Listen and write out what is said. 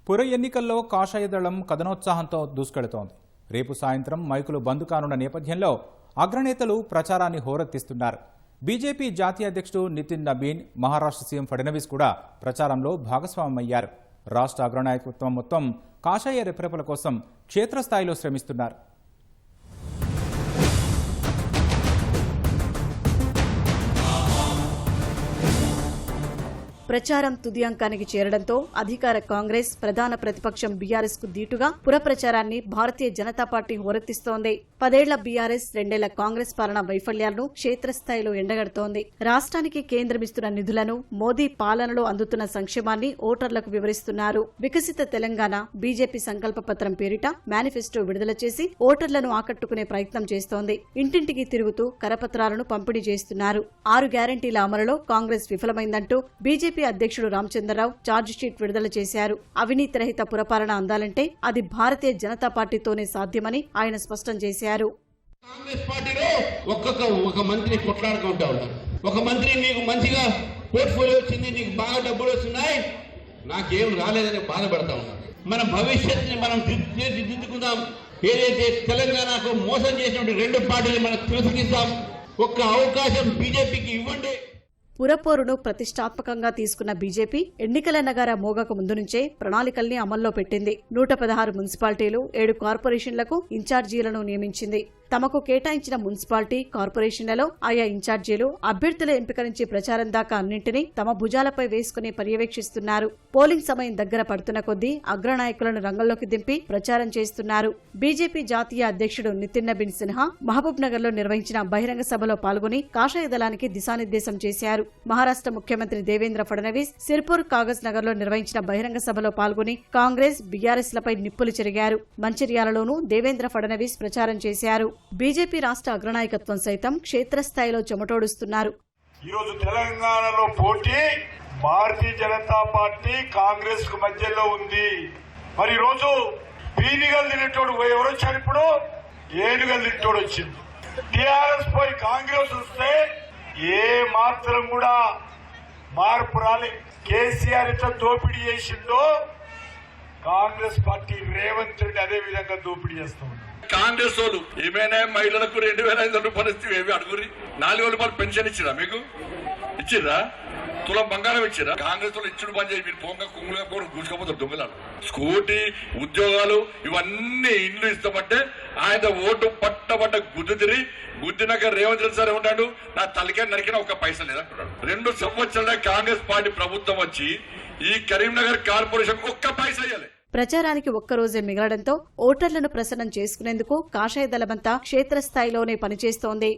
పుర ఎన్నికల్లో కాషాయ దళం కథనోత్సాహంతో దూసుకెళుతోంది. రేపు సాయంత్రం మైకులు బంద్ కానున్న నేపథ్యంలో అగ్రనేతలు ప్రచారాన్ని హోరెత్తిస్తున్నారు. బీజేపీ జాతీయ అధ్యక్షుడు నితిన్ నబీన్, మహారాష్ట్ర సీఎం ఫడ్నవీస్ కూడా ప్రచారంలో భాగస్వామ్యమయ్యారు. రాష్ట్ర అగ్రనాయకత్వం మొత్తం కాషాయ రెపరెపల కోసం క్షేత్రస్థాయిలో శ్రమిస్తున్నారు. ప్రచారం తుది అంకానికి చేరడంతో అధికార కాంగ్రెస్, ప్రధాన ప్రతిపక్షం బీఆర్ఎస్ కు దీటుగా పుర ప్రచారాన్ని భారతీయ జనతా పార్టీ హోరెత్తిస్తోంది. 10 ఏళ్ల బీఆర్ఎస్, 2 ఏళ్ల కాంగ్రెస్ పాలన వైఫల్యాలను క్షేత్రస్థాయిలో ఎండగడుతోంది. రాష్ట్రానికి కేంద్రమిస్తున్న నిధులను, మోదీ పాలనలో అందుతున్న సంక్షేమాన్ని ఓటర్లకు వివరిస్తున్నారు. వికసిత తెలంగాణ బీజేపీ సంకల్ప పత్రం పేరిట మేనిఫెస్టో విడుదల చేసి ఓటర్లను ఆకట్టుకునే ప్రయత్నం చేస్తోంది. ఇంటింటికి తిరుగుతూ కరపత్రాలను పంపిణీ చేస్తున్నారు. 6 గ్యారంటీల అమలులో కాంగ్రెస్ విఫలమైందంటూ బీజేపీ అధ్యక్షుడు రామచంద్రరావు ఛార్జిషీట్ విడుదల చేశారు. అవినీతి రహిత పురపాలన అందాలంటే అది భారతీయ జనతా పార్టీతోనే సాధ్యమని ఆయన స్పష్టం చేశారు. కాంగ్రెస్ పార్టీలో ఒక మంత్రి కొట్లాడుకుంటా ఉన్నారు. ఒక మంత్రి నీకు మంచిగా పోర్ట్ఫోలియో వచ్చింది, నీకు బాగా డబ్బులు వస్తున్నాయి, నాకేం రాలేదని బాధపడతా ఉన్నారు. మన భవిష్యత్తుని మనం తీర్చిదిద్దుకుందాం. ఏదైతే తెలంగాణకు మోసం చేసినటువంటి 2 పార్టీలు మనం తిరస్కరిస్తాం. ఒక్క అవకాశం బీజేపీకి ఇవ్వండి. పురపోరును ప్రతిష్టాత్మకంగా తీసుకున్న బీజేపీ ఎన్నికల నగార మోగక ముందు నుంచే ప్రణాళికల్ని అమల్లో పెట్టింది. 116 మున్సిపాలిటీలు, 7 కార్పొరేషన్లకు ఇన్ఛార్జీలను నియమించింది. తమకు కేటాయించిన మున్సిపాలిటీ, కార్పొరేషన్లలో ఆయా ఇన్ఛార్జీలు అభ్యర్థుల ఎంపిక నుంచి ప్రచారం దాకా అన్నింటినీ తమ భుజాలపై వేసుకుని పర్యవేక్షిస్తున్నారు. పోలింగ్ సమయం దగ్గర పడుతున్న కొద్దీ అగ్రనాయకులను రంగంలోకి దింపి ప్రచారం చేస్తున్నారు. బీజేపీ జాతీయ అధ్యక్షుడు నితిన్ నబీన్ సిన్హా మహబూబ్ నగర్ లో నిర్వహించిన బహిరంగ సభలో పాల్గొని కాషాయ దళానికి దిశానిర్దేశం చేశారు. మహారాష్ట్ర ముఖ్యమంత్రి దేవేంద్ర ఫడ్నవీస్ సిర్పూర్, కాగజ్ నగర్ లో నిర్వహించిన బహిరంగ సభలో పాల్గొని కాంగ్రెస్, బీఆర్ఎస్ లపై నిప్పులు చెరిగారు. మంచిర్యాలలోనూ దేవేంద్ర ఫడ్నవీస్ ప్రచారం చేశారు. బీజేపీ రాష్ట్ర అగ్రనాయకత్వం సైతం క్షేత్రస్థాయిలో చెమటోడుస్తున్నారు. ఈరోజు తెలంగాణలో పోటీ భారతీయ జనతా పార్టీ, కాంగ్రెస్ కు మధ్యలో ఉంది. మరి ఈరోజు పీనిగలు తినేటోడు ఎవరు వచ్చారు? ఇప్పుడు ఏనుగలు తింటోడు వచ్చింది. టీఆర్ఎస్ పోయి కాంగ్రెస్ వస్తే ఏ మాత్రం కూడా మార్పు రాలే. కేసీఆర్ ఇట్లా దోపిడీ చేసిందో కాంగ్రెస్ పార్టీ రేవంత్ రెడ్డి అదే విధంగా దోపిడీ చేస్తుంది. కాంగ్రెస్ వాళ్ళు ఏమైనా మహిళలకు 2,500 రూపాయలు ఇస్తే ఏమి అడుగురి? 4,000 రూపాయలు పెన్షన్ ఇచ్చిరా? మీకు ఇచ్చిర్రా? తులం బంగారం ఇచ్చిరా? కాంగ్రెస్ వాళ్ళు ఇచ్చుడు బంద్ చేసి మీరు పోంగా కుంగులుగా పోరు కూర్చుకోపోతారు దొంగలాలు. స్కూటీ, ఉద్యోగాలు ఇవన్నీ ఇండ్లు ఇస్తామంటే ఆయన ఓటు పట్టబట్ట గుద్దుతిరి గుద్దినాక రేవంత్ రెడ్డి సార్ ఏమంటాడు? నా తలకే నరికిన 1 పైసా లేదంటున్నాడు. 2 సంవత్సరాల కాంగ్రెస్ పార్టీ ప్రభుత్వం వచ్చి ఈ కరీంనగర్ కార్పొరేషన్ 1 పైసా ఇవ్వలే. ప్రచారానికి ఒక్కరోజే మిగలడంతో ఓటర్లను ప్రసన్నం చేసుకునేందుకు కాషాయ దళమంతా క్షేత్రస్థాయిలోనే పనిచేస్తోంది.